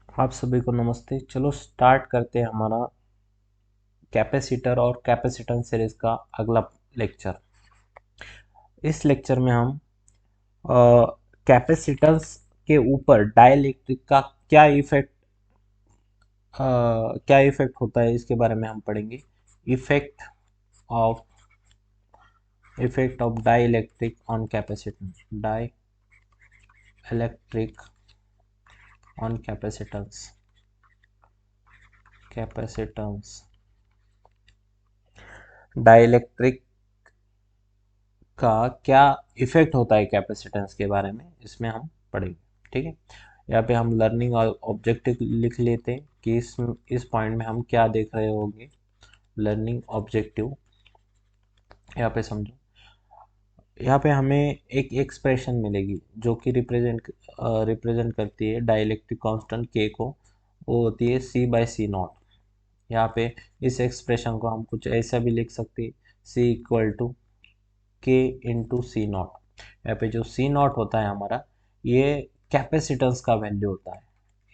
आप सभी को नमस्ते। चलो स्टार्ट करते हैं हमारा कैपेसिटर और कैपेसिटेंस सीरीज का अगला लेक्चर। इस लेक्चर में हम कैपेसिटेंस के ऊपर डाइलेक्ट्रिक का क्या इफेक्ट होता है इसके बारे में हम पढ़ेंगे। Effect of dielectric on capacitance, dielectric on capacitance dielectric का क्या इफेक्ट होता है कैपेसिटेंस के बारे में इसमें हम पढ़ेंगे। ठीक है, यहाँ पे हम लर्निंग और ऑब्जेक्टिव लिख लेते हैं कि इस पॉइंट में हम क्या देख रहे होंगे। लर्निंग ऑब्जेक्टिव यहाँ पे समझो। यहाँ पे हमें एक एक्सप्रेशन मिलेगी जो कि रिप्रेजेंट करती है डाइलेक्ट्रिक कांस्टेंट के को। वो होती है C/C0। यहाँ पे इस एक्सप्रेशन को हम कुछ ऐसा भी लिख सकते हैं, C = K × C0। यहाँ पे जो C0 होता है हमारा, ये कैपेसिटेंस का वैल्यू होता है।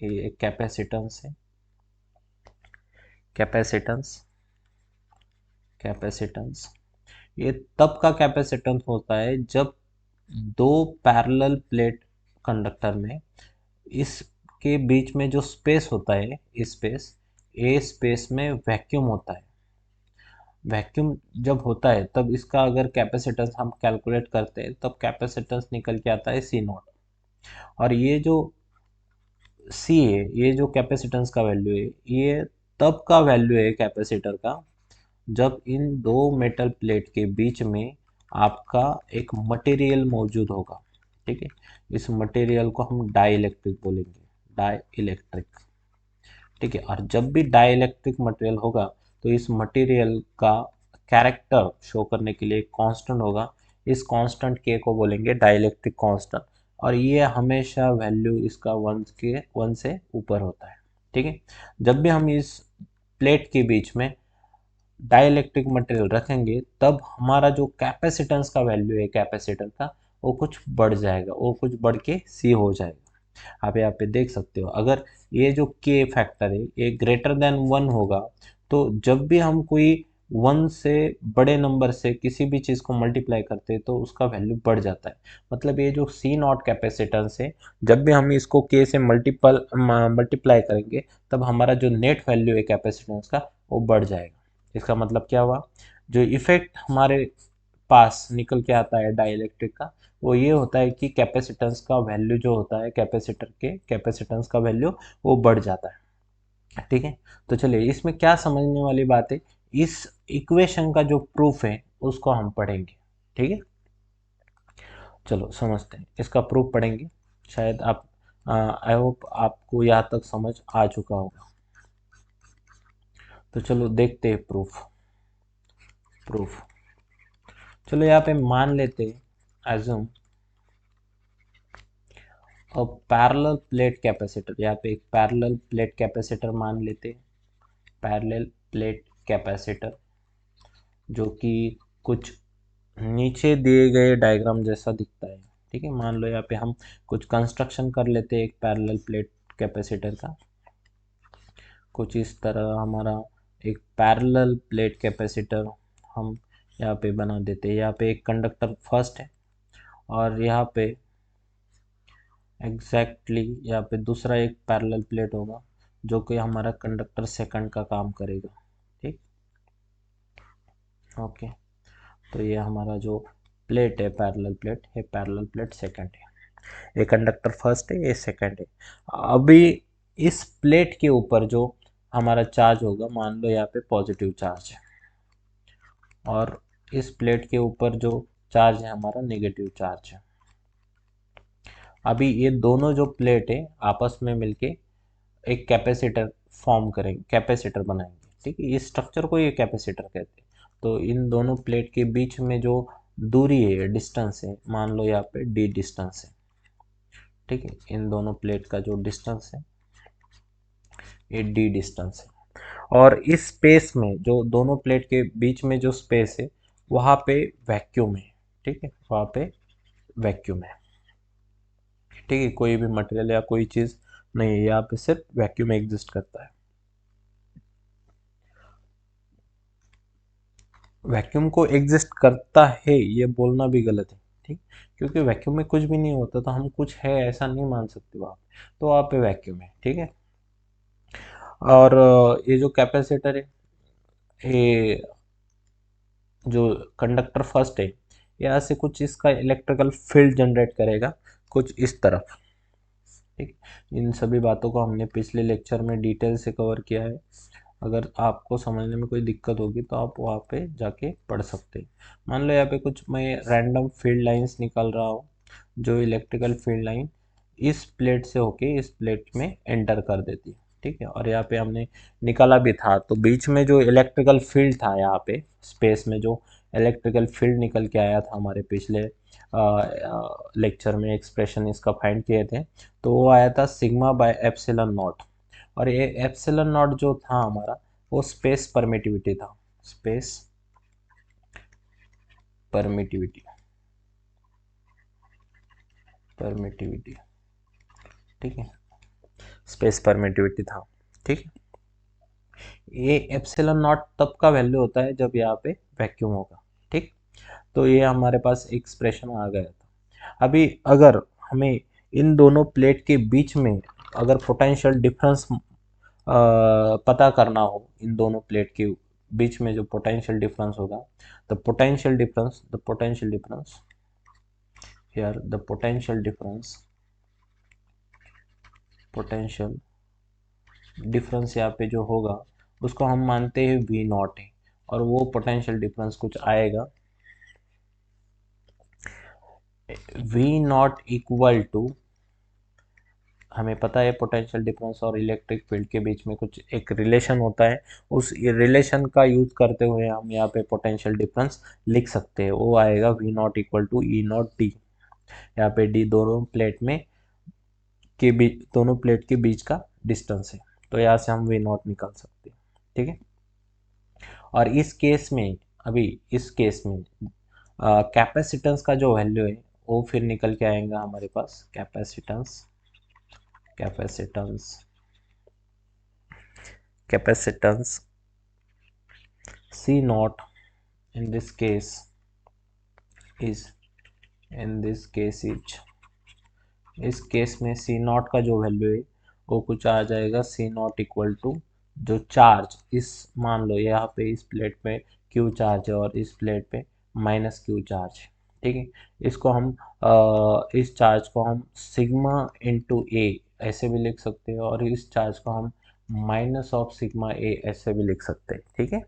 ये एक कैपेसिटेंस है। कैपेसिटेंस कैपेसिटेंस ये तब का कैपेसिटेंस होता है जब दो पैरेलल प्लेट कंडक्टर में इसके बीच में जो स्पेस होता है, स्पेस में वैक्यूम होता है। वैक्यूम जब होता है तब इसका अगर कैपेसिटेंस हम कैलकुलेट करते हैं तब कैपेसिटेंस निकल के आता है C0। और ये जो C है, ये जो कैपेसिटेंस का वैल्यू है, ये तब का वैल्यू है कैपेसिटर का जब इन दो मेटल प्लेट के बीच में आपका एक मटेरियल मौजूद होगा। ठीक है, इस मटेरियल को हम डाइलेक्ट्रिक बोलेंगे, डाइलेक्ट्रिक। ठीक है, और जब भी डाइलेक्ट्रिक मटेरियल होगा तो इस मटेरियल का कैरेक्टर शो करने के लिए कांस्टेंट होगा। इस कांस्टेंट के को बोलेंगे डाइलेक्ट्रिक कांस्टेंट, और ये हमेशा वैल्यू इसका 1 से ऊपर होता है। ठीक है, जब भी हम इस प्लेट के बीच में डाइलेक्ट्रिक मटेरियल रखेंगे तब हमारा जो कैपेसिटेंस का वैल्यू है कैपेसिटर का, वो कुछ बढ़ जाएगा, वो कुछ बढ़ के C हो जाएगा। आप यहाँ पे देख सकते हो, अगर ये जो K फैक्टर है ये ग्रेटर देन 1 होगा तो जब भी हम कोई 1 से बड़े नंबर से किसी भी चीज़ को मल्टीप्लाई करते हैं तो उसका वैल्यू बढ़ जाता है। मतलब ये जो C0 कैपेसिटेंस है, जब भी हम इसको K से मल्टीप्लाई करेंगे तब हमारा जो नेट वैल्यू है कैपेसिटेंस का, वो बढ़ जाएगा। इसका मतलब क्या हुआ, जो इफेक्ट हमारे पास निकल के आता है डाइलेक्ट्रिक का, वो ये होता है कि कैपेसिटेंस का वैल्यू जो होता है, कैपेसिटर के कैपेसिटेंस का वैल्यू वो बढ़ जाता है। ठीक है, तो चलिए इसमें क्या समझने वाली बात है, इस इक्वेशन का जो प्रूफ है उसको हम पढ़ेंगे। ठीक है, चलो समझते हैं, इसका प्रूफ पढ़ेंगे। शायद आप आई होप आपको यहाँ तक समझ आ चुका होगा। तो चलो देखते हैं प्रूफ। चलो यहाँ पे मान लेते हैं, एज्यूम और पैरेलल प्लेट कैपेसिटर। यहाँ पे एक पैरेलल प्लेट कैपेसिटर मान लेते हैं। पैरेलल प्लेट कैपेसिटर जो कि कुछ नीचे दिए गए डायग्राम जैसा दिखता है। ठीक है, मान लो यहाँ पे हम कुछ कंस्ट्रक्शन कर लेते हैं एक पैरेलल प्लेट कैपेसिटर का। कुछ इस तरह हमारा एक पैरेलल प्लेट कैपेसिटर हम यहाँ पे बना देते हैं। यहाँ पे एक कंडक्टर फर्स्ट है और यहाँ पे यहाँ पे दूसरा एक पैरेलल प्लेट होगा जो कि हमारा कंडक्टर सेकंड का काम करेगा। ठीक, ओके। तो ये हमारा जो प्लेट है, पैरेलल प्लेट है, पैरेलल प्लेट सेकंड है। ये कंडक्टर फर्स्ट है, ये सेकंड है। अभी इस प्लेट के ऊपर जो हमारा चार्ज होगा, मान लो यहाँ पे पॉजिटिव चार्ज है, और इस प्लेट के ऊपर जो चार्ज है हमारा नेगेटिव चार्ज है। अभी ये दोनों जो प्लेट है आपस में मिलके एक कैपेसिटर फॉर्म करेंगे, कैपेसिटर बनाएंगे। ठीक है, इस स्ट्रक्चर को ये कैपेसिटर कहते हैं। तो इन दोनों प्लेट के बीच में जो दूरी है, डिस्टेंस है, मान लो यहाँ पे d डिस्टेंस है। ठीक है, इन दोनों प्लेट का जो डिस्टेंस है ये d डिस्टेंस है। और इस स्पेस में, जो दोनों प्लेट के बीच में जो स्पेस है, वहाँ पे वैक्यूम है। ठीक है, वहाँ पे वैक्यूम है। ठीक है, कोई भी मटेरियल या कोई चीज़ नहीं, यहाँ पे सिर्फ वैक्यूम एग्जिस्ट करता है। वैक्यूम को एग्जिस्ट करता है ये बोलना भी गलत है, ठीक, क्योंकि वैक्यूम में कुछ भी नहीं होता, तो हम कुछ है ऐसा नहीं मान सकते वहाँ पे, तो वहाँ पे वैक्यूम है, ठीक है। और ये जो कैपेसिटर है, ये जो कंडक्टर फर्स्ट है, यहाँ से कुछ इसका इलेक्ट्रिकल फील्ड जनरेट करेगा कुछ इस तरफ, ठीक। इन सभी बातों को हमने पिछले लेक्चर में डिटेल से कवर किया है। अगर आपको समझने में कोई दिक्कत होगी तो आप वहाँ पे जाके पढ़ सकते हैं। मान लो यहाँ पे कुछ मैं रैंडम फील्ड लाइंस निकाल रहा हूँ, जो इलेक्ट्रिकल फील्ड लाइन इस प्लेट से होके इस प्लेट में एंटर कर देती है, ठीक है। और यहाँ पे हमने निकाला भी था, तो बीच में जो इलेक्ट्रिकल फील्ड था यहाँ पे स्पेस में, जो इलेक्ट्रिकल फील्ड निकल के आया था हमारे पिछले लेक्चर में एक्सप्रेशन इसका फाइंड किए थे, तो वो आया था सिग्मा बाय एप्सिलॉन नॉट। और ये एप्सिलॉन नॉट जो था हमारा, वो स्पेस परमिटिविटी था, स्पेस परमिटिविटी, परमिटिविटी, ठीक है, स्पेस परमिटिविटी था, ठीक है। ये एप्सिलॉन नॉट तब का वैल्यू होता है जब यहाँ पे वैक्यूम होगा, ठीक। तो ये हमारे पास एक्सप्रेशन आ गया था। अभी अगर हमें इन दोनों प्लेट के बीच में अगर पोटेंशियल डिफरेंस पता करना हो, इन दोनों प्लेट के बीच में जो पोटेंशियल डिफरेंस होगा, the potential difference here, the potential difference यहाँ पे जो होगा उसको हम मानते हैं वी नॉट है, और वो पोटेंशियल डिफरेंस कुछ आएगा वी नॉट इक्वल टू, हमें पता है पोटेंशियल डिफरेंस और इलेक्ट्रिक फील्ड के बीच में कुछ एक रिलेशन होता है, उस रिलेशन का यूज करते हुए हम यहाँ पे पोटेंशियल डिफरेंस लिख सकते हैं। वो आएगा V not equal to E not D. यहाँ पे डी दोनों प्लेट के बीच का डिस्टेंस है, तो यहाँ से हम वी नॉट निकाल सकते हैं, ठीक है। और इस केस में, अभी इस केस में कैपेसिटेंस का जो वैल्यू है वो फिर निकल के आएगा हमारे पास, capacitance capacitance capacitance C naught in this case is इस केस में C नॉट का जो वैल्यू है वो कुछ आ जाएगा C नॉट इक्वल टू जो चार्ज इस, मान लो यहाँ पे इस प्लेट पे Q चार्ज है और इस प्लेट पे माइनस Q चार्ज है, ठीक है। इसको हम इस चार्ज को हम सिग्मा इंटू ए ऐसे भी लिख सकते हैं, और इस चार्ज को हम माइनस ऑफ सिग्मा ए ऐसे भी लिख सकते हैं, ठीक है।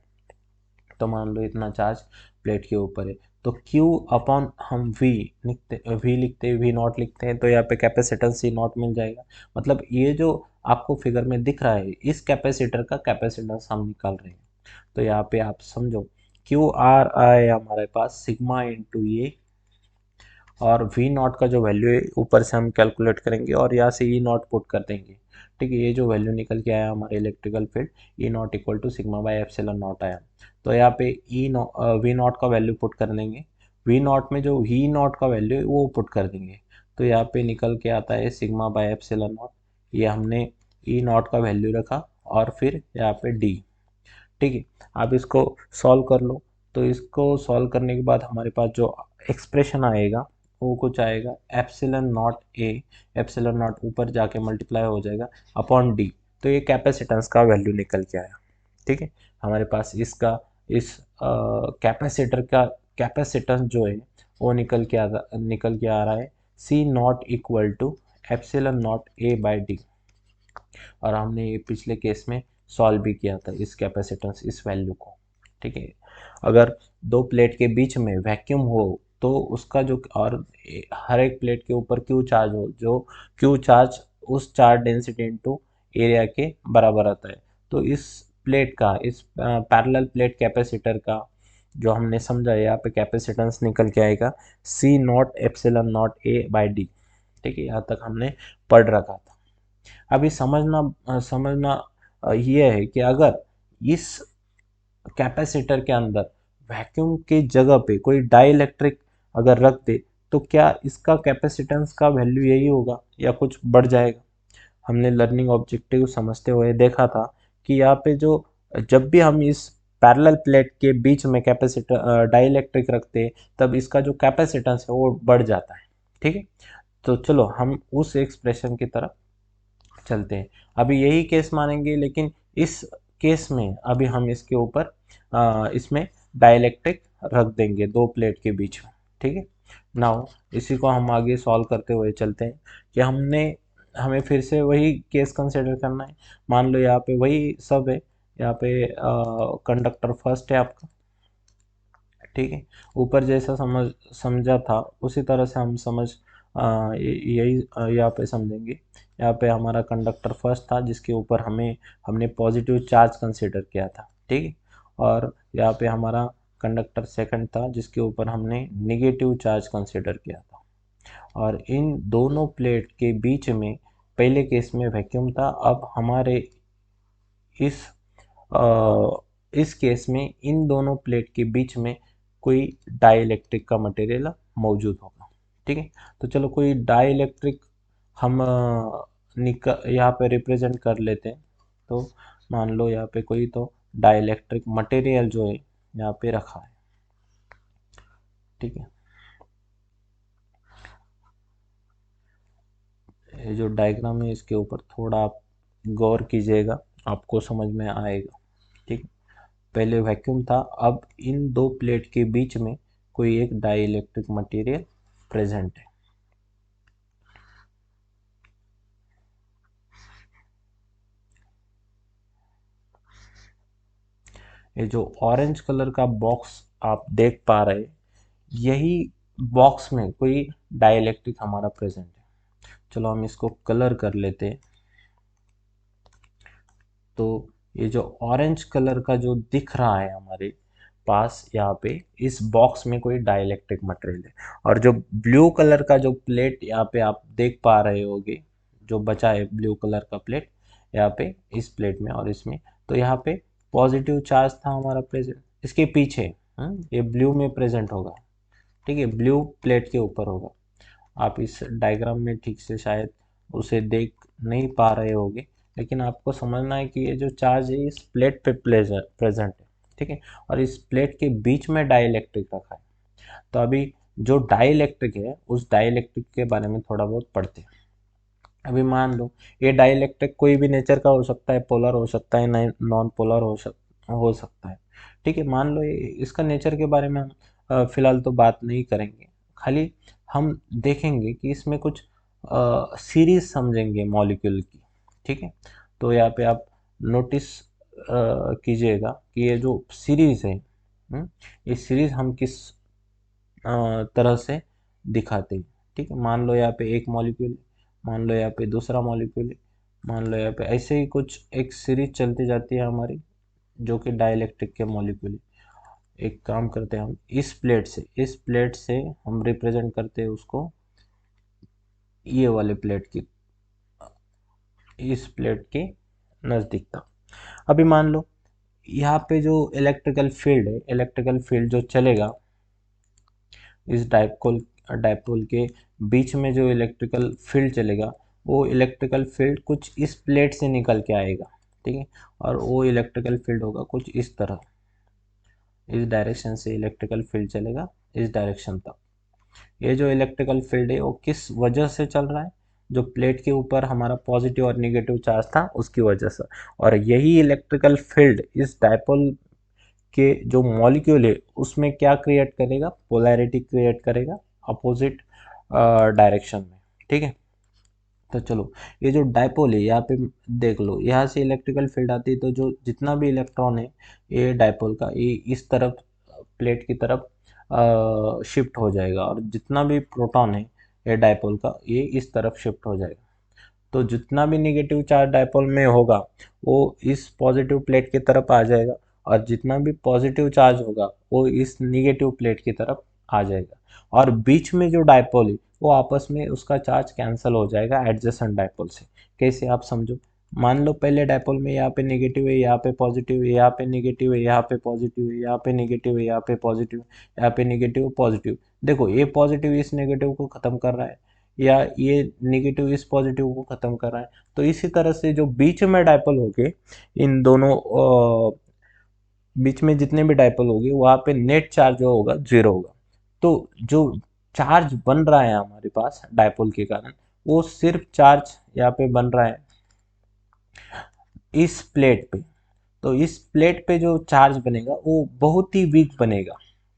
तो मान लो इतना चार्ज प्लेट के ऊपर है, तो Q अपॉन हम V लिखते हैं, वी नॉट लिखते हैं, तो यहाँ पे कैपेसिटेंस C नॉट मिल जाएगा। मतलब ये जो आपको फिगर में दिख रहा है, इस कैपेसिटर का कैपेसिटेंस हम निकाल रहे हैं। तो यहाँ पे आप समझो क्यू आर आए हमारे पास सिग्मा इंटू ये, और वी नॉट का जो वैल्यू है ऊपर से हम कैलकुलेट करेंगे और यहाँ से ई नॉट पुट कर देंगे, ठीक है। ये जो वैल्यू निकल के आया हमारे electrical field E not equal to sigma by epsilon not आया। तो यहाँ पे वी नॉट का वैल्यू पुट कर देंगे, वी नॉट में जो वी नॉट का वैल्यू है वो पुट कर देंगे, तो यहाँ पे निकल के आता है सिग्मा बाई एप्सिलॉन नॉट। ये हमने ई नॉट का वैल्यू रखा और फिर यहाँ पे डी, ठीक है। आप इसको सॉल्व कर लो, तो इसको सॉल्व करने के बाद हमारे पास जो एक्सप्रेशन आएगा वो कुछ आएगा एप्सिलॉन नॉट ऊपर जाके मल्टीप्लाई हो जाएगा अपॉन डी। तो ये कैपेसिटेंस का वैल्यू निकल के आया, ठीक है। हमारे पास इसका इस कैपेसिटर का कैपेसिटेंस जो है वो निकल के आ रहा है C naught equal to epsilon naught A by D. और हमने ये पिछले केस में सॉल्व भी किया था इस कैपेसिटेंस इस वैल्यू को, ठीक है। अगर दो प्लेट के बीच में वैक्यूम हो तो उसका जो, और हर एक प्लेट के ऊपर क्यू चार्ज हो, जो क्यू चार्ज उस चार्ज डेंसिटी इनटू एरिया के बराबर आता है। तो इस प्लेट का, इस पैरेलल प्लेट कैपेसिटर का जो हमने समझा है, यहाँ पे कैपेसिटेंस निकल के आएगा C naught epsilon naught A by D, ठीक है। यहाँ तक हमने पढ़ रखा था। अभी समझना ये है कि अगर इस कैपेसिटर के अंदर वैक्यूम की जगह पे कोई डाइलेक्ट्रिक अगर रख दे, तो क्या इसका कैपेसिटेंस का वैल्यू यही होगा या कुछ बढ़ जाएगा? हमने लर्निंग ऑब्जेक्टिव समझते हुए देखा था कि यहाँ पे जो जब भी हम इस पैरेलल प्लेट के बीच में कैपेसिटर डाइलेक्ट्रिक रखते हैं तब इसका जो कैपेसिटेंस है वो बढ़ जाता है। ठीक है, तो चलो हम उस एक्सप्रेशन की तरफ चलते हैं। अभी यही केस मानेंगे, लेकिन इस केस में अभी हम इसके ऊपर इसमें डाइलेक्ट्रिक रख देंगे दो प्लेट के बीच में। ठीक है, नाउ इसी को हम आगे सॉल्व करते हुए चलते हैं कि हमें फिर से वही केस कंसिडर करना है। मान लो यहाँ पे वही सब है, यहाँ पे कंडक्टर फर्स्ट है आपका। ठीक है, ऊपर जैसा समझा था उसी तरह से हम यही यहाँ पे समझेंगे। यहाँ पे हमारा कंडक्टर फर्स्ट था जिसके ऊपर हमने पॉजिटिव चार्ज कंसिडर किया था। ठीक है, और यहाँ पे हमारा कंडक्टर सेकंड था जिसके ऊपर हमने निगेटिव चार्ज कंसिडर किया था। और इन दोनों प्लेट के बीच में पहले केस में वैक्यूम था। अब हमारे इस इस केस में इन दोनों प्लेट के बीच में कोई डाइलेक्ट्रिक का मटेरियल मौजूद होगा। ठीक है, तो चलो कोई डाइलेक्ट्रिक हम यहाँ पे रिप्रेजेंट कर लेते हैं। तो मान लो यहाँ पे कोई तो डाइलेक्ट्रिक मटेरियल जो है यहाँ पे रखा है। ठीक है, ये जो डायग्राम है इसके ऊपर थोड़ा आप गौर कीजिएगा, आपको समझ में आएगा। ठीक, पहले वैक्यूम था, अब इन दो प्लेट के बीच में कोई एक डाइलेक्ट्रिक मटेरियल प्रेजेंट है। ये जो ऑरेंज कलर का बॉक्स आप देख पा रहे हैं, यही बॉक्स में कोई डाइलेक्ट्रिक हमारा प्रेजेंट है। चलो हम इसको कलर कर लेते हैं। तो ये जो ऑरेंज कलर का जो दिख रहा है हमारे पास यहाँ पे, इस बॉक्स में कोई डाइलेक्ट्रिक मटेरियल है। और जो ब्लू कलर का जो प्लेट यहाँ पे आप देख पा रहे होगे, जो बचा है ब्लू कलर का प्लेट यहाँ पे इस प्लेट में और इसमें, तो यहाँ पे पॉजिटिव चार्ज था हमारा प्रेजेंट। इसके पीछे ये ब्लू में प्रेजेंट होगा। ठीक है, ब्लू प्लेट के ऊपर होगा। आप इस डायग्राम में ठीक से शायद उसे देख नहीं पा रहे होगे, लेकिन आपको समझना है कि ये जो चार्ज है इस प्लेट पे प्रेजेंट है। ठीक है, और इस प्लेट के बीच में डाइलेक्ट्रिक रखा है। तो अभी जो डाइलेक्ट्रिक है उस डाइलेक्ट्रिक के बारे में थोड़ा बहुत पढ़ते हैं। अभी मान लो ये डाइलेक्ट्रिक कोई भी नेचर का हो सकता है, पोलर हो सकता है, नॉन पोलर हो सकता है। ठीक है, मान लो इसका नेचर के बारे में हम फिलहाल तो बात नहीं करेंगे। खाली हम देखेंगे कि इसमें कुछ सीरीज समझेंगे मॉलिक्यूल की। ठीक है, तो यहाँ पे आप नोटिस कीजिएगा कि ये जो सीरीज है, ये सीरीज हम किस तरह से दिखाते हैं। ठीक है, मान लो यहाँ पे एक मॉलिक्यूल, मान लो यहाँ पे दूसरा मॉलिक्यूल, मान लो यहाँ पे ऐसे ही कुछ एक सीरीज चलती जाती है हमारी, जो कि डाइलेक्ट्रिक के मॉलिक्यूल है। एक काम करते हैं, हम इस प्लेट से हम रिप्रेजेंट करते हैं उसको ये वाले प्लेट की, इस प्लेट के नज़दीक तक। अभी मान लो यहाँ पे जो इलेक्ट्रिकल फील्ड जो चलेगा इस डाइपोल के बीच में, जो इलेक्ट्रिकल फील्ड चलेगा वो इलेक्ट्रिकल फील्ड कुछ इस प्लेट से निकल के आएगा। ठीक है, और वो इलेक्ट्रिकल फील्ड होगा कुछ इस तरह, इस डायरेक्शन से इलेक्ट्रिकल फील्ड चलेगा इस डायरेक्शन तक। ये जो इलेक्ट्रिकल फील्ड है वो किस वजह से चल रहा है, जो प्लेट के ऊपर हमारा पॉजिटिव और निगेटिव चार्ज था उसकी वजह से। और यही इलेक्ट्रिकल फील्ड इस डायपोल के जो मॉलिक्यूल है उसमें क्या क्रिएट करेगा, पोलैरिटी क्रिएट करेगा अपोजिट डायरेक्शन में। ठीक है, तो चलो ये जो डायपोल है यहाँ पे देख लो, यहाँ से इलेक्ट्रिकल फील्ड आती है तो जो जितना भी इलेक्ट्रॉन है ये डायपोल का ये इस तरफ प्लेट की तरफ शिफ्ट हो जाएगा, और जितना भी प्रोटॉन है ये डायपोल का ये इस तरफ शिफ्ट हो जाएगा। तो जितना भी निगेटिव चार्ज डायपोल में होगा वो इस पॉजिटिव प्लेट की तरफ आ जाएगा, और जितना भी पॉजिटिव चार्ज होगा वो इस निगेटिव प्लेट की तरफ आ जाएगा। और बीच में जो डायपोल है वो आपस में उसका चार्ज कैंसिल हो जाएगा एडजेसेंट डायपोल से। कैसे, आप समझो। मान लो पहले डायपोल में यहाँ पे नेगेटिव है, यहाँ पे पॉजिटिव है, यहाँ पे नेगेटिव है, यहाँ पे पॉजिटिव है, यहाँ पे नेगेटिव है, यहाँ पे पॉजिटिव, यहाँ पे नेगेटिव पॉजिटिव। देखो ये पॉजिटिव इस नेगेटिव को खत्म कर रहा है, या ये नेगेटिव इस पॉजिटिव को ख़त्म कर रहा है। तो इसी तरह से जो बीच में डायपोल होके इन दोनों बीच में जितने भी डायपोल होगी वहाँ पे नेट चार्ज जो होगा जीरो होगा। तो जो चार्ज बन रहा है हमारे पास डायपोल के कारण, वो सिर्फ चार्ज यहाँ पे बन रहा है इस प्लेट पे। तो इस प्लेट पे जो चार्ज बनेगा वो बहुत ही वीक बनेगा,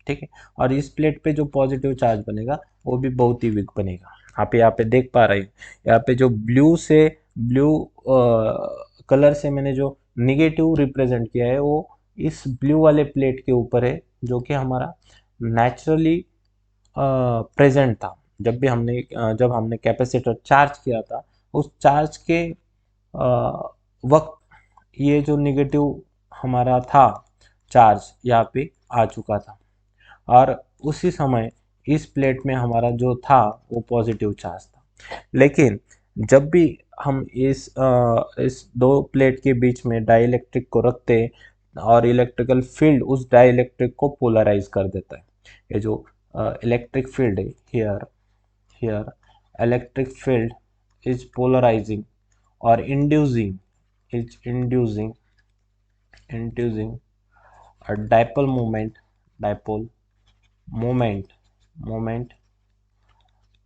ठीक है। और इस प्लेट पे जो पॉजिटिव चार्ज बनेगा वो भी बहुत ही वीक बनेगा। आप यहाँ पे देख पा रहे हैं, यहाँ पे जो ब्लू कलर से मैंने जो निगेटिव रिप्रेजेंट किया है वो इस ब्लू वाले प्लेट के ऊपर है, जो कि हमारा नेचुरली प्रेजेंट था। जब हमने कैपेसिटर चार्ज किया था, उस चार्ज के वक्त ये जो निगेटिव हमारा था चार्ज यहाँ पे आ चुका था, और उसी समय इस प्लेट में हमारा जो था वो पॉजिटिव चार्ज था। लेकिन जब भी हम इस दो प्लेट के बीच में डाइलेक्ट्रिक को रखते हैं और इलेक्ट्रिकल फील्ड उस डाइलेक्ट्रिक को पोलराइज कर देता है। ये जो इलेक्ट्रिक फील्ड है, here electric field is polarising और inducing a dipole moment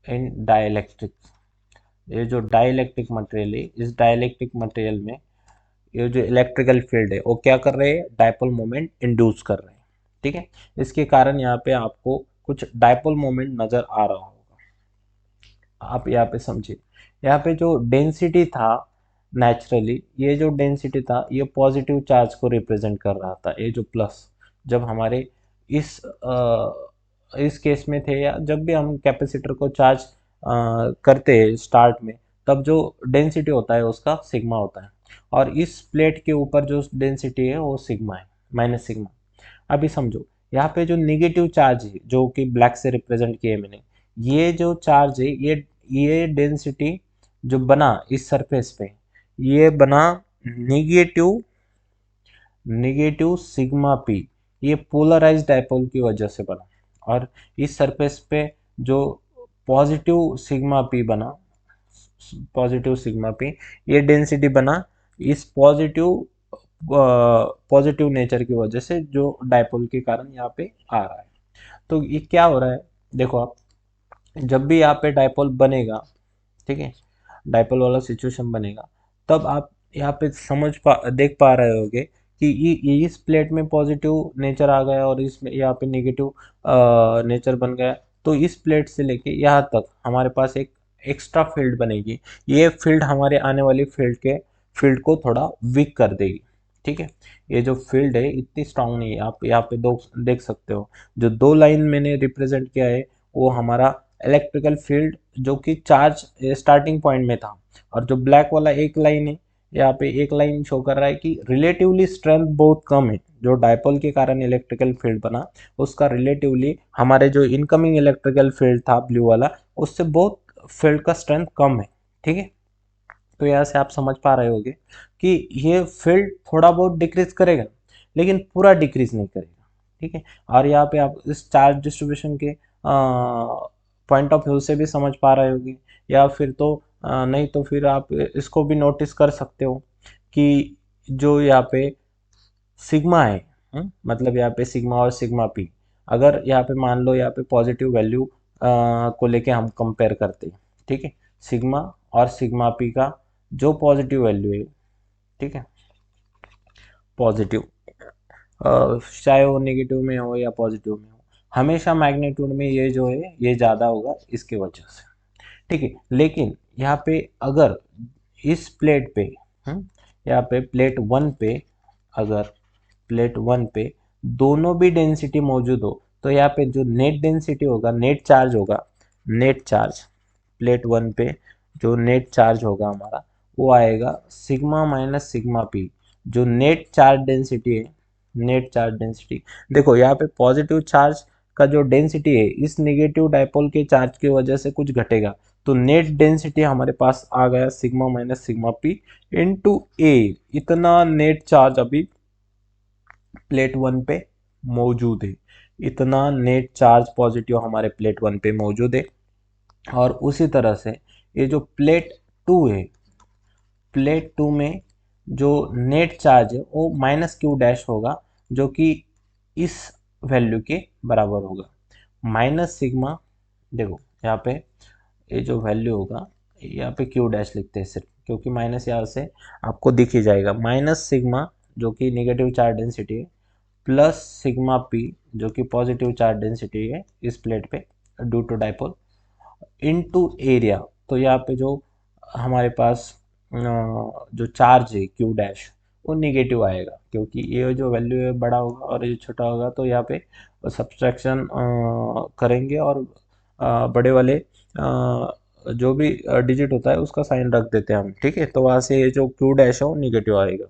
in dielectric. ये जो डाइलेक्ट्रिक मटेरियल है, इस डाइलेक्ट्रिक मटेरियल में ये जो इलेक्ट्रिकल फील्ड है वो क्या कर रहे हैं, डाइपोल मोमेंट इंड्यूस कर रहे हैं, ठीक है। इसके कारण यहाँ पे आपको कुछ डाइपोल मोमेंट नजर आ रहा होगा। आप यहाँ पे समझिए, यहाँ पे जो डेंसिटी था नेचुरली, ये जो डेंसिटी था ये पॉजिटिव चार्ज को रिप्रेजेंट कर रहा था। ये जो प्लस, जब हमारे इस इस केस में थे या जब भी हम कैपेसिटर को चार्ज करते हैं स्टार्ट में, तब जो डेंसिटी होता है उसका सिग्मा होता है, और इस प्लेट के ऊपर जो डेंसिटी है वो सिग्मा है, माइनस सिग्मा। अभी समझो, यहाँ पे जो निगेटिव चार्ज है जो कि ब्लैक से रिप्रेजेंट किए मैंने, ये जो चार्ज है ये डेंसिटी जो बना इस सरफेस पे, ये बना निगेटिव निगेटिव सिग्मा पी। ये पोलराइज्ड डाइपोल की वजह से बना। और इस सरफेस पे जो पॉजिटिव सिग्मा पी बना, पॉजिटिव सिग्मा पी, ये डेंसिटी बना इस पॉजिटिव नेचर की वजह से जो डाइपोल के कारण यहाँ पे आ रहा है। तो ये क्या हो रहा है, देखो आप, जब भी यहाँ पे डाइपोल बनेगा, ठीक है, डाइपोल वाला सिचुएशन बनेगा, तब आप यहाँ पे देख पा रहे होगे कि इस प्लेट में पॉजिटिव नेचर आ गया और इसमें यहाँ पे नेगेटिव नेचर बन गया। तो इस प्लेट से लेके यहाँ तक हमारे पास एक एक्स्ट्रा फील्ड बनेगी। ये फील्ड हमारे आने वाली फील्ड को थोड़ा वीक कर देगी, ठीक है। ये जो फील्ड है इतनी स्ट्रांग नहीं है। आप यहाँ पे दो देख सकते हो, जो दो लाइन मैंने रिप्रेजेंट किया है वो हमारा इलेक्ट्रिकल फील्ड जो कि चार्ज स्टार्टिंग पॉइंट में था, और जो ब्लैक वाला एक लाइन है, यहाँ पे एक लाइन शो कर रहा है कि रिलेटिवली स्ट्रेंथ बहुत कम है। जो डाइपोल के कारण इलेक्ट्रिकल फील्ड बना, उसका रिलेटिवली हमारे जो इनकमिंग इलेक्ट्रिकल फील्ड था ब्लू वाला, उससे बहुत फील्ड का स्ट्रेंथ कम है, ठीक है। तो यहाँ से आप समझ पा रहे होगे कि ये फील्ड थोड़ा बहुत डिक्रीज करेगा, लेकिन पूरा डिक्रीज नहीं करेगा, ठीक है। और यहाँ पे आप इस चार्ज डिस्ट्रीब्यूशन के पॉइंट ऑफ व्यू से भी समझ पा रहे होगे, या फिर तो नहीं तो फिर आप इसको भी नोटिस कर सकते हो कि जो यहाँ पे सिग्मा है, मतलब यहाँ पे सिग्मा और सिग्मा पी, अगर यहाँ पे मान लो यहाँ पे पॉजिटिव वैल्यू को लेके हम कंपेयर करते हैं, ठीक है, सिग्मा और सिग्मा पी का जो पॉजिटिव वैल्यू है, ठीक है, पॉजिटिव, चाहे वो नेगेटिव में हो या पॉजिटिव में हो, हमेशा मैग्नीट्यूड में ये जो है ये ज़्यादा होगा इसके वजह से, ठीक है। लेकिन यहाँ पे अगर इस प्लेट पे, यहाँ पे प्लेट वन पे, अगर प्लेट वन पे दोनों भी डेंसिटी मौजूद हो, तो यहाँ पे जो नेट डेंसिटी होगा, नेट चार्ज होगा, नेट चार्ज प्लेट वन पे जो नेट चार्ज होगा हमारा, वो आएगा सिग्मा माइनस सिग्मा पी। जो नेट चार्ज डेंसिटी है, नेट चार्ज डेंसिटी, देखो यहाँ पे पॉजिटिव चार्ज का जो डेंसिटी है इस नेगेटिव डाइपोल के चार्ज की वजह से कुछ घटेगा, तो नेट डेंसिटी हमारे पास आ गया sigma minus sigma P into A. इतना नेट चार्ज अभी प्लेट वन पे मौजूद है, इतना नेट चार्ज पॉजिटिव हमारे प्लेट वन पे मौजूद है। और उसी तरह से ये जो प्लेट टू है, प्लेट टू में जो नेट चार्ज है वो माइनस क्यू डैश होगा, जो कि इस वैल्यू के बराबर होगा, माइनस सिग्मा। देखो यहाँ पे ये जो वैल्यू होगा, यहाँ पे क्यू डैश लिखते हैं सिर्फ, क्योंकि माइनस यहाँ से आपको दिख ही जाएगा, माइनस सिग्मा जो कि नेगेटिव चार्ज डेंसिटी है, प्लस सिग्मा पी जो कि पॉजिटिव चार्ज डेंसिटी है इस प्लेट पे due to dipole, into area. तो यहाँ पे जो हमारे पास जो चार्ज है क्यू डैश, वो निगेटिव आएगा, क्योंकि ये जो वैल्यू है बड़ा होगा और ये छोटा होगा, तो यहाँ पे सब्सट्रैक्शन करेंगे और बड़े वाले जो भी डिजिट होता है उसका साइन रख देते हैं हम, ठीक है। तो वहाँ से ये जो क्यू डैश है वो निगेटिव आएगा।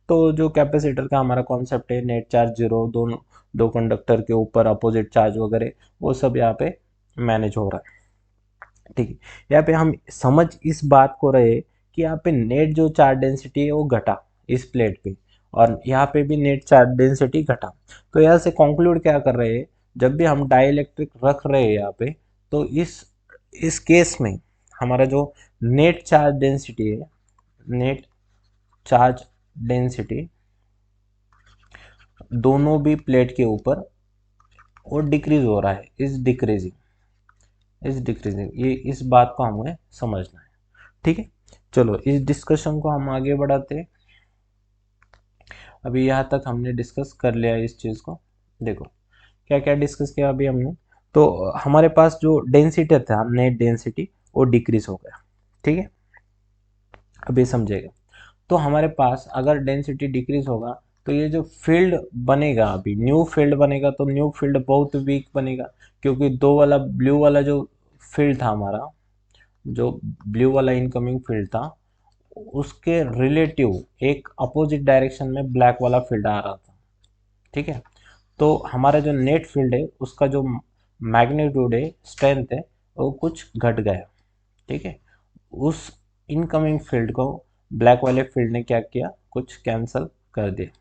तो जो कैपेसिटर का हमारा कॉन्सेप्ट है, नेट चार्ज जीरो, दोनों दो कंडक्टर के ऊपर अपोजिट चार्ज वगैरह, वो सब यहाँ पे मैनेज हो रहा है, ठीक है। यहाँ पे हम समझ इस बात को रहे कि यहाँ पे नेट जो चार्ज डेंसिटी है वो घटा इस प्लेट पे, और यहाँ पे भी नेट चार्ज डेंसिटी घटा। तो यहाँ से कंक्लूड क्या कर रहे हैं, जब भी हम डाइलेक्ट्रिक रख रहे हैं यहाँ पे, तो इस केस में हमारा जो नेट चार्ज डेंसिटी है, नेट चार्ज डेंसिटी दोनों भी प्लेट के ऊपर वो डिक्रीज हो रहा है, इस डिक्रीजिंग, ये इस बात को हमें समझना है, ठीक है। चलो इस डिस्कशन को हम आगे बढ़ाते हैं। अभी यहाँ तक हमने डिस्कस कर लिया इस चीज़ को। देखो क्या क्या डिस्कस किया अभी हमने। तो हमारे पास जो डेंसिटी था, नेट डेंसिटी, वो डिक्रीज हो गया, ठीक है। अभी समझेगा। तो हमारे पास अगर डेंसिटी डिक्रीज होगा, तो ये जो फील्ड बनेगा, अभी न्यू फील्ड बनेगा, तो न्यू फील्ड बहुत वीक बनेगा, क्योंकि दो वाला ब्लू वाला जो फील्ड था हमारा, जो ब्लू वाला इनकमिंग फील्ड था, उसके रिलेटिव एक अपोजिट डायरेक्शन में ब्लैक वाला फील्ड आ रहा था, ठीक है। तो हमारा जो नेट फील्ड है उसका जो मैग्नीट्यूड है, स्ट्रेंथ है, वो कुछ घट गया, ठीक है। उस इनकमिंग फील्ड को ब्लैक वाले फील्ड ने क्या किया, कुछ कैंसल कर दिया।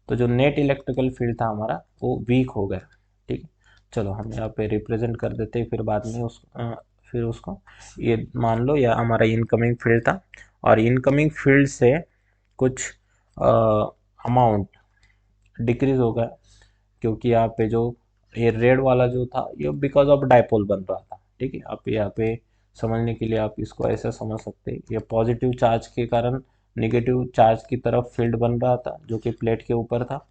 तो जो नेट इलेक्ट्रिकल फील्ड था हमारा वो वीक हो गया, ठीक है। चलो हम यहाँ पे रिप्रेजेंट कर देते हैं, फिर बाद में फिर उसको, ये मान लो यह हमारा इनकमिंग फील्ड था, और इनकमिंग फील्ड से कुछ अमाउंट डिक्रीज हो गया, क्योंकि यहाँ पे जो ये रेड वाला जो था, ये बिकॉज ऑफ डाइपोल बन रहा था, ठीक है। आप यहाँ पे समझने के लिए आप इसको ऐसा समझ सकते हैं, ये पॉजिटिव चार्ज के कारण निगेटिव चार्ज की तरफ फील्ड बन रहा था जो कि प्लेट के ऊपर था,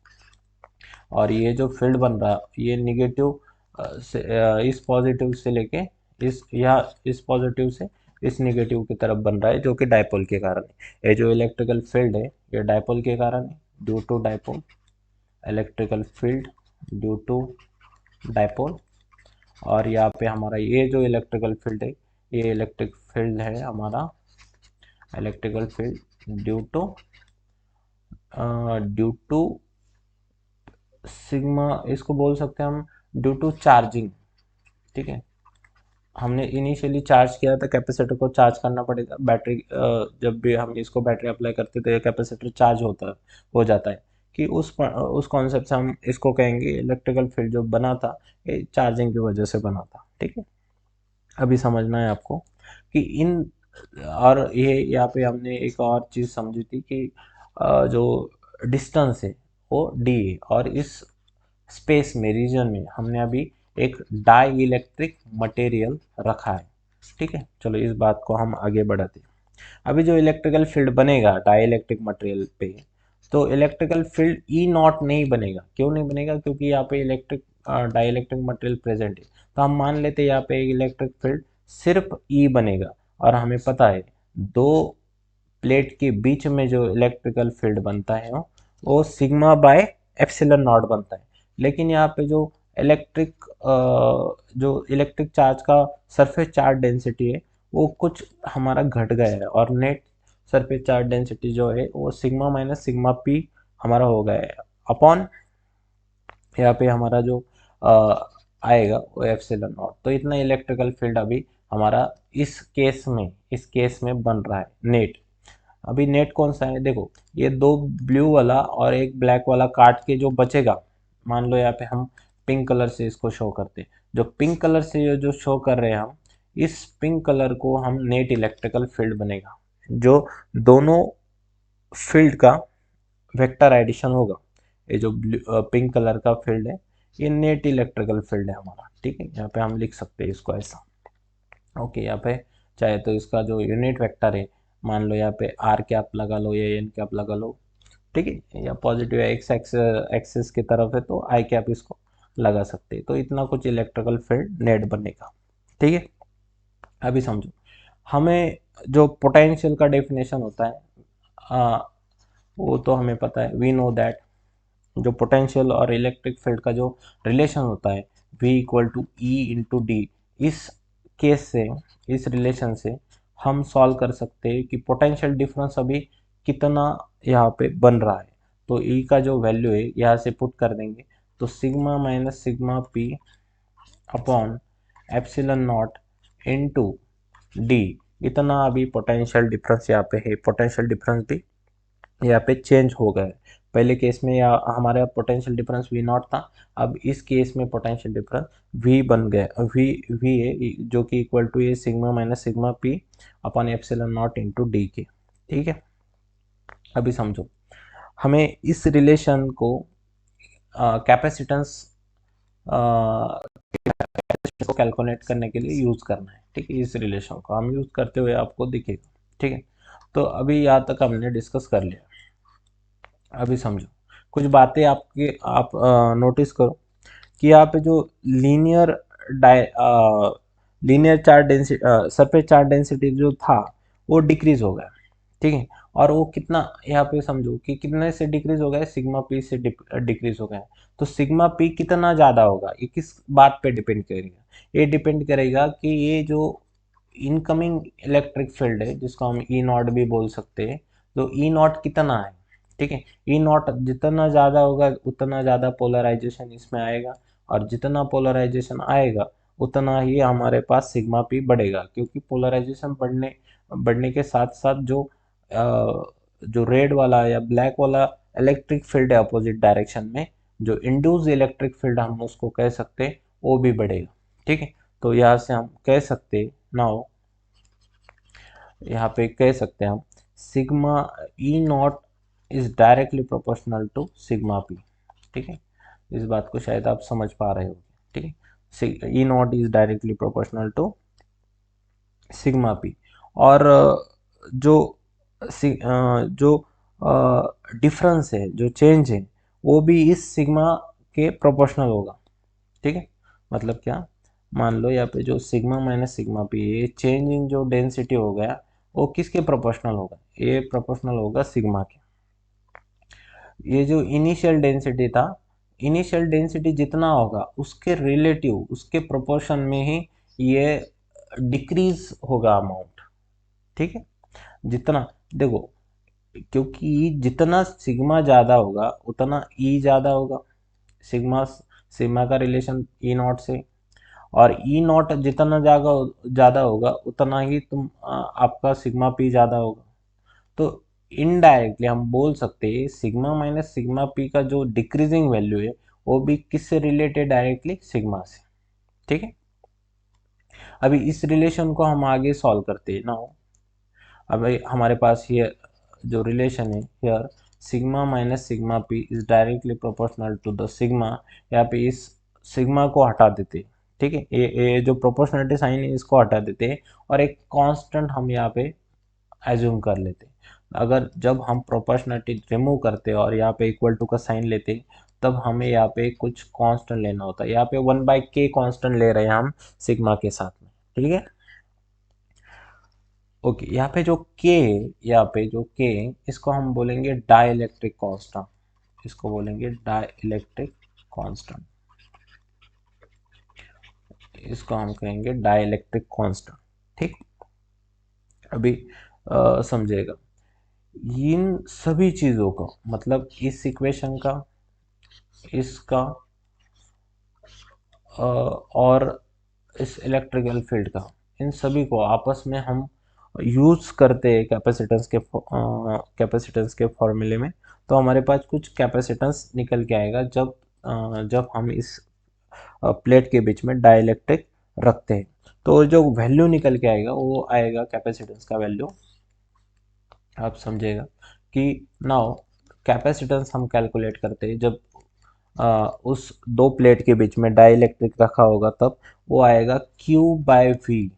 और ये जो फील्ड बन रहा ये निगेटिव से इस पॉजिटिव से लेके इस, या इस पॉजिटिव से इस निगेटिव की तरफ बन रहा है, जो कि डाइपोल के कारण है। ये जो इलेक्ट्रिकल फील्ड है ये डाइपोल के कारण है, due to dipole, electrical field due to dipole. और यहाँ पे हमारा ये जो इलेक्ट्रिकल फील्ड है, ये इलेक्ट्रिक फील्ड है हमारा, electrical field due to sigma, इसको बोल सकते हैं हम ड्यू टू चार्जिंग, ठीक है। हमने इनिशियली चार्ज किया था, कैपेसिटर को चार्ज करना पड़ेगा, बैटरी जब भी हम इसको बैटरी अप्लाई करते तो ये कैपेसिटर चार्ज हो जाता है, कि उस कॉन्सेप्ट से हम इसको कहेंगे इलेक्ट्रिकल फील्ड जो बना था ये चार्जिंग की वजह से बना था, ठीक है। अभी समझना है आपको कि इन, और ये यहाँ पे हमने एक और चीज़ समझी थी कि जो डिस्टेंस है वो डी है, और इस स्पेस में, रीजन में, हमने अभी एक डाई इलेक्ट्रिक मटेरियल रखा है, ठीक है। चलो इस बात को हम आगे बढ़ाते हैं। अभी जो इलेक्ट्रिकल फील्ड बनेगा डाई इलेक्ट्रिक मटेरियल पे, तो इलेक्ट्रिकल फील्ड ई नॉट नहीं बनेगा। क्यों नहीं बनेगा, क्योंकि यहाँ पे डाई इलेक्ट्रिक मटेरियल प्रेजेंट है। तो हम मान लेते हैं यहाँ पे इलेक्ट्रिक फील्ड सिर्फ ई बनेगा, और हमें पता है दो प्लेट के बीच में जो इलेक्ट्रिकल फील्ड बनता है वो सिग्मा बाय एप्सिलॉन नॉट बनता है। लेकिन यहाँ पे जो इलेक्ट्रिक चार्ज का सरफेस चार्ज डेंसिटी है वो कुछ हमारा घट गया है, और नेट सरफेस चार्ज डेंसिटी जो है वो सिग्मा माइनस सिग्मा पी हमारा हो गया है, अपॉन यहाँ पे हमारा जो आएगा वो एप्सिलॉन नॉट। तो इतना इलेक्ट्रिकल फील्ड अभी हमारा इस केस में बन रहा है नेट। अभी नेट कौन सा है, देखो ये दो ब्लू वाला और एक ब्लैक वाला काट के जो बचेगा, मान लो यहाँ पे हम पिंक कलर से इसको शो करते हैं, जो पिंक कलर से ये जो शो कर रहे हैं हम, इस पिंक कलर को हम नेट इलेक्ट्रिकल फील्ड बनेगा, जो दोनों फील्ड का वेक्टर एडिशन होगा। ये जो पिंक कलर का फील्ड है ये नेट इलेक्ट्रिकल फील्ड है हमारा, ठीक है। यहाँ पे हम लिख सकते हैं इसको ऐसा। ओके, यहाँ पे चाहे तो इसका जो यूनिट वेक्टर है, मान लो यहाँ पे आर कैप लगा लो या एन कैप लगा लो, ठीक है, या पॉजिटिव एक्स एक्सिस की तरफ है तो आई कैप इसको लगा सकते हैं। तो इतना कुछ इलेक्ट्रिकल फील्ड नेट बनेगा, ठीक है। अभी समझो, हमें जो पोटेंशियल का डेफिनेशन होता है वो तो हमें पता है, वी नो दैट जो पोटेंशियल और इलेक्ट्रिक फील्ड का जो रिलेशन होता है V equal to E into D, इस केस से, इस रिलेशन से हम सॉल्व कर सकते हैं कि पोटेंशियल डिफरेंस अभी कितना यहाँ पे बन रहा है। तो E का जो वैल्यू है यहाँ से पुट कर देंगे, तो sigma minus sigma P upon epsilon not into D, इतना अभी पोटेंशियल डिफरेंस यहाँ पे है। पोटेंशियल डिफरेंस भी यहाँ पे चेंज हो गए। पहले केस में या हमारे पोटेंशियल डिफरेंस वी नॉट था, अब इस केस में पोटेंशियल डिफरेंस वी बन गया, वी है जो कि इक्वल टू ये sigma minus sigma P upon epsilon not into D के, ठीक है। अभी समझो, हमें इस रिलेशन को कैपेसिटेंस को कैलकुलेट करने के लिए यूज करना है, ठीक है। इस रिलेशन को हम यूज करते हुए आपको दिखेगा, ठीक है। तो अभी यहाँ तक हमने डिस्कस कर लिया। अभी समझो, कुछ बातें आपके आप नोटिस करो कि यहाँ पे जो linear linear charge density, surface charge density जो था वो डिक्रीज हो गया, ठीक है। और वो कितना, यहाँ पे समझो कि कितने से डिक्रीज हो गया, सिग्मा पी से डिक्रीज हो गया। तो सिग्मा पी कितना ज़्यादा होगा, ये किस बात पे डिपेंड करेगा, ये डिपेंड करेगा कि ये जो इनकमिंग इलेक्ट्रिक फील्ड है जिसको हम ई नॉट भी बोल सकते हैं, तो ई नॉट कितना है, ठीक है। ई नॉट जितना ज़्यादा होगा उतना ज़्यादा पोलराइजेशन इसमें आएगा, और जितना पोलराइजेशन आएगा उतना ही हमारे पास सिग्मा पी बढ़ेगा, क्योंकि पोलराइजेशन बढ़ने बढ़ने के साथ साथ जो रेड वाला या ब्लैक वाला इलेक्ट्रिक फील्ड है अपोजिट डायरेक्शन में, जो इंड्यूस इलेक्ट्रिक फील्ड हम उसको कह सकते हैं, वो भी बढ़ेगा, ठीक है। तो यहाँ से हम कह सकते, नाउ यहाँ पे कह सकते हैं हम, sigma E not is directly proportional to sigma P, ठीक है। इस बात को शायद आप समझ पा रहे हो, ठीक है। E not is directly proportional to sigma P, और जो जो डिफरेंस है, जो चेंज है, वो भी इस सिग्मा के प्रोपोर्शनल होगा, ठीक है। मतलब क्या, मान लो यहाँ पे जो सिग्मा माइनस सिग्मा पी, ये चेंज इन जो डेंसिटी हो गया वो किसके प्रोपोर्शनल होगा, ये प्रोपोर्शनल होगा सिग्मा के। ये जो इनिशियल डेंसिटी था, इनिशियल डेंसिटी जितना होगा उसके रिलेटिव, उसके प्रोपोर्शन में ही ये डिक्रीज होगा अमाउंट, ठीक है। जितना, देखो, क्योंकि जितना सिग्मा ज़्यादा होगा उतना ई ज़्यादा होगा, सिग्मा सिग्मा का रिलेशन ई नॉट से, और ई नॉट जितना ज़्यादा होगा उतना ही आपका सिग्मा पी ज़्यादा होगा। तो इनडायरेक्टली हम बोल सकते हैं सिग्मा माइनस सिग्मा पी का जो डिक्रीजिंग वैल्यू है वो भी किससे रिलेटेड, डायरेक्टली सिग्मा से, ठीक है। अभी इस रिलेशन को हम आगे सॉल्व करते हैं ना। अभी हमारे पास ये जो रिलेशन है here, sigma minus sigma P is directly proportional to the sigma, यहाँ पे इस सिग्मा को हटा देते हैं, ठीक है। ये जो प्रोपोर्शनलिटी साइन है इसको हटा देते हैं, और एक कांस्टेंट हम यहाँ पे एज्यूम कर लेते हैं। अगर जब हम प्रोपोर्शनलिटी रिमूव करते हैं और यहाँ पे इक्वल टू का साइन लेते हैं, तब हमें यहाँ पे कुछ कांस्टेंट लेना होता है। यहाँ पे 1/k कांस्टेंट ले रहे हैं हम सिग्मा के साथ में, ठीक है। ओके, यहाँ पे जो k, यहाँ पे जो k, इसको हम बोलेंगे डाइलेक्ट्रिक कांस्टेंट, इसको बोलेंगे डाइलेक्ट्रिक कांस्टेंट, इसको हम कहेंगे डाइलेक्ट्रिक कांस्टेंट, ठीक। अभी समझेगा, इन सभी चीज़ों का मतलब इस इक्वेशन का, इसका और इस इलेक्ट्रिकल फील्ड का, इन सभी को आपस में हम यूज़ करते हैं कैपेसिटेंस के फॉर्मूले में। तो हमारे पास कुछ कैपेसिटेंस निकल के आएगा जब हम इस प्लेट के बीच में डाइलेक्ट्रिक रखते हैं। तो जो वैल्यू निकल के आएगा वो आएगा कैपेसिटेंस का वैल्यू, आप समझेगा कि नाउ कैपेसिटेंस हम कैलकुलेट करते हैं जब उस दो प्लेट के बीच में डाइलेक्ट्रिक रखा होगा, तब वो आएगा Q बाय वी।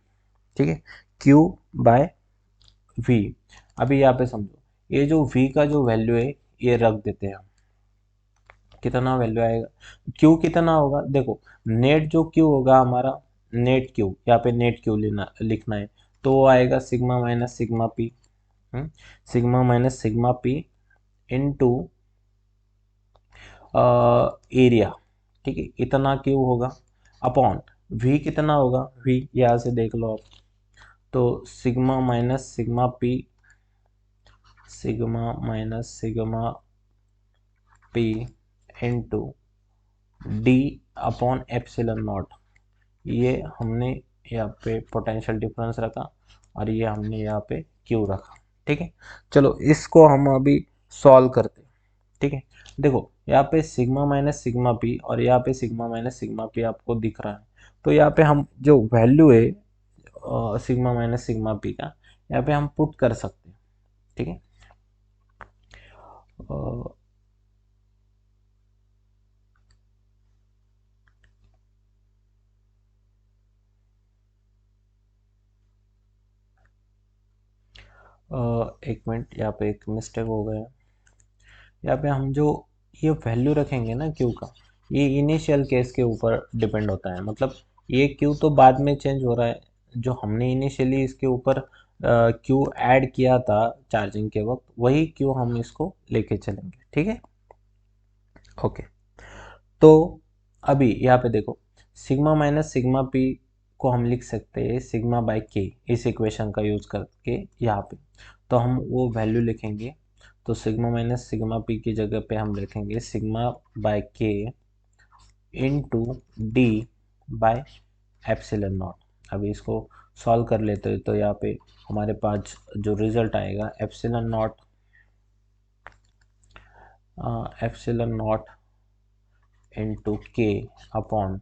ठीक है, Q बाय वी। अभी यहाँ पे समझो, ये जो V का जो वैल्यू है ये रख देते हैं हम, कितना वैल्यू आएगा, Q कितना होगा, देखो नेट जो Q होगा हमारा, नेट Q, यहाँ पे नेट Q लेना लिखना है, तो वो आएगा sigma minus sigma P, sigma minus sigma P into area. ठीक है, इतना क्यू होगा अपॉन वी, कितना होगा वी, यहाँ से देख लो आप, तो sigma minus sigma P, sigma minus sigma P into D upon epsilon naught. ये हमने यहाँ पे पोटेंशियल डिफरेंस रखा और ये हमने यहाँ पे क्यू रखा। ठीक है, चलो इसको हम अभी सॉल्व करते हैं। ठीक है, देखो यहाँ पे सिग्मा माइनस सिग्मा पी और यहाँ पे सिग्मा माइनस सिग्मा पी आपको दिख रहा है, तो यहाँ पे हम जो वैल्यू है सिग्मा माइनस सिग्मा पी का, यहाँ पे हम पुट कर सकते हैं। ठीक है, अ, एक मिनट, यहाँ पे एक मिस्टेक हो गया। यहाँ पे हम जो ये वैल्यू रखेंगे ना क्यू का, ये इनिशियल केस के ऊपर डिपेंड होता है, मतलब ये क्यू तो बाद में चेंज हो रहा है, जो हमने इनिशियली इसके ऊपर क्यू ऐड किया था चार्जिंग के वक्त, वही क्यू हम इसको लेके चलेंगे। ठीक है, ओके। तो अभी यहाँ पे देखो, सिग्मा माइनस सिग्मा पी को हम लिख सकते हैं सिग्मा बाय के, इस इक्वेशन का यूज करके यहाँ पे, तो हम वो वैल्यू लिखेंगे, तो सिग्मा माइनस सिग्मा पी की जगह पे हम लिखेंगे sigma by K into D by epsilon not. अभी इसको सॉल्व कर लेते हैं, तो यहाँ पे हमारे पास जो रिजल्ट आएगा epsilon naught, epsilon naught into के अपॉन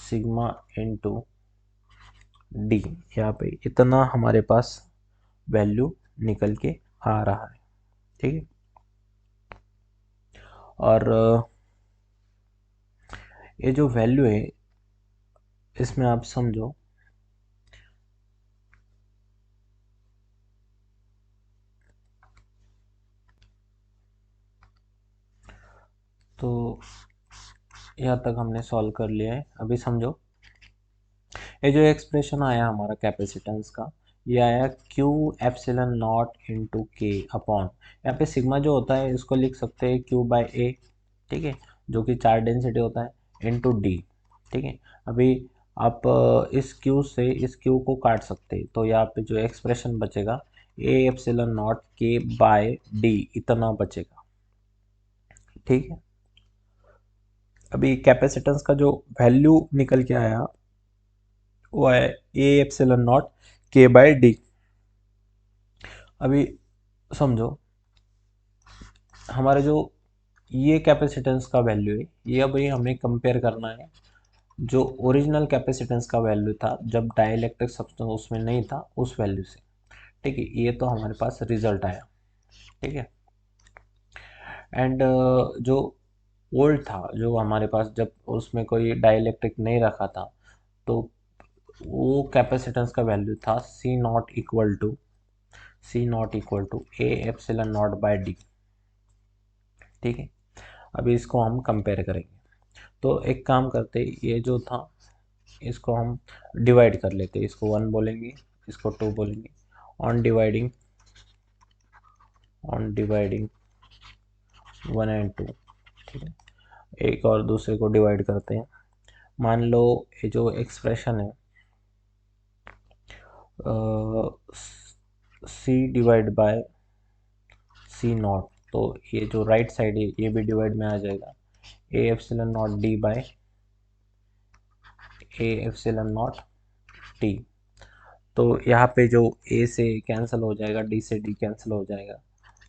सिग्मा इंटू डी, यहाँ पे इतना हमारे पास वैल्यू निकल के आ रहा है। ठीक है, और ये जो वैल्यू है इसमें आप समझो, तो यहाँ तक हमने सॉल्व कर लिया है। अभी समझो, ये जो एक्सप्रेशन आया हमारा कैपेसिटेंस का, ये आया क्यू एप्सिलन नॉट इंटू के अपॉन, यहाँ पे सिग्मा जो होता है इसको लिख सकते हैं क्यू बाय ए। ठीक है, जो कि चार्ज डेंसिटी होता है इंटू डी। ठीक है, अभी आप इस क्यू से इस क्यू को काट सकते हैं, तो यहाँ पे जो एक्सप्रेशन बचेगा ए एप्सिलन नॉट के बाय डी, इतना बचेगा। ठीक है, अभी कैपेसिटेंस का जो वैल्यू निकल के आया वो है ए एप्सिलन नॉट के बाय डी। अभी समझो, हमारा जो ये कैपेसिटेंस का वैल्यू है, ये अभी हमें कंपेयर करना है जो ओरिजिनल कैपेसिटेंस का वैल्यू था जब डाइलेक्ट्रिक सब्सटेंस उसमें नहीं था, उस वैल्यू से। ठीक है, ये तो हमारे पास रिजल्ट आया। ठीक है, एंड जो ओल्ड था, जो हमारे पास जब उसमें कोई डाइलेक्ट्रिक नहीं रखा था, तो वो कैपेसिटेंस का वैल्यू था C naught equal to A epsilon naught by D. ठीक है, अभी इसको हम कंपेयर करेंगे, तो एक काम करते, ये जो था इसको हम डिवाइड कर लेते, इसको 1 बोलेंगे, इसको 2 बोलेंगे, on dividing, on dividing 1 and 2। ठीक है, एक और दूसरे को डिवाइड करते हैं। मान लो ये जो एक्सप्रेशन है सी डिवाइड बाय सी नॉट, तो ये जो राइट साइड है ये भी डिवाइड में आ जाएगा, ए epsilon not D bye A epsilon not T. तो यहाँ पे जो ए से कैंसिल हो जाएगा, डी से डी कैंसिल हो जाएगा,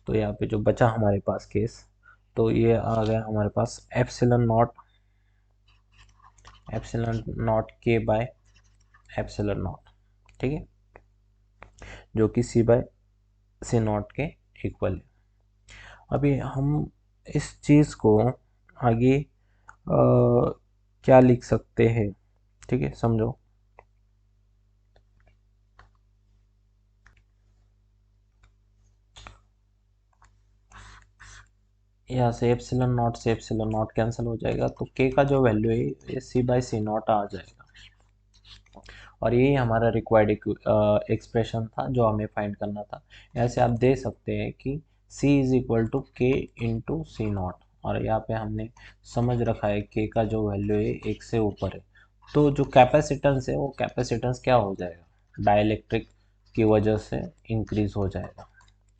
तो यहाँ पे जो बचा हमारे पास केस, तो ये आ गया हमारे पास एप्सिलन नॉट के बाय एप्सिलॉन नॉट, ठीक है, जो कि सी बाय सी नॉट के इक्वल है। अभी हम इस चीज़ को आगे क्या लिख सकते हैं, ठीक है, समझो। यहाँ से एप्सिलॉन नॉट कैंसिल हो जाएगा, तो के का जो वैल्यू है ये सी बाय सी नॉट आ जाएगा। और यही हमारा रिक्वायर्ड एक्सप्रेशन था जो हमें फाइंड करना था। ऐसे आप दे सकते हैं कि c इज इक्वल टू के इंटू सी नॉट, और यहाँ पे हमने समझ रखा है k का जो वैल्यू है एक से ऊपर है, तो जो कैपेसिटेंस है वो कैपेसिटेंस क्या हो जाएगा, डाइलेक्ट्रिक की वजह से इंक्रीज हो जाएगा,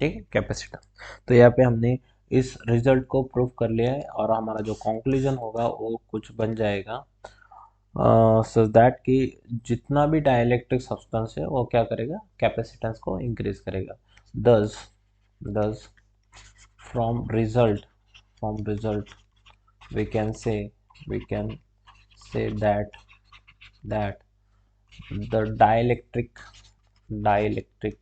ठीक है, कैपेसिटेंस। तो यहाँ पे हमने इस रिजल्ट को प्रूव कर लिया है, और हमारा जो कंक्लूजन होगा वो कुछ बन जाएगा सो दैट कि जितना भी डाइलेक्ट्रिक सब्सटेंस है वो क्या करेगा, कैपेसिटेंस को इंक्रीज करेगा। दस दस from result we can say we can say that the dielectric dielectric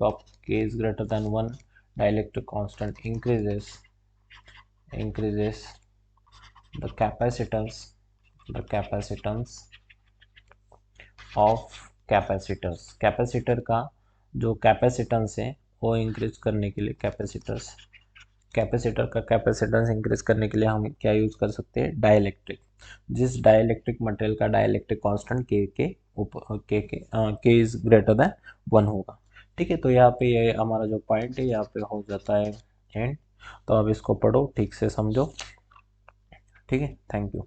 of k is greater than 1 dielectric constant increases the capacitance of capacitor का जो कैपेसिटेंस है वो इंक्रीज करने के लिए कैपेसिटर का कैपेसिटेंस इंक्रीज करने के लिए हम क्या यूज कर सकते हैं, डाइलेक्ट्रिक। जिस डाइलेक्ट्रिक मटेरियल का डाइलेक्ट्रिक कांस्टेंट के ऊपर के इज ग्रेटर देन 1 होगा, ठीक है। तो यहाँ पे ये हमारा जो पॉइंट है यहाँ पे हो जाता है एंड। तो अब इसको पढ़ो, ठीक से समझो, ठीक है, थैंक यू।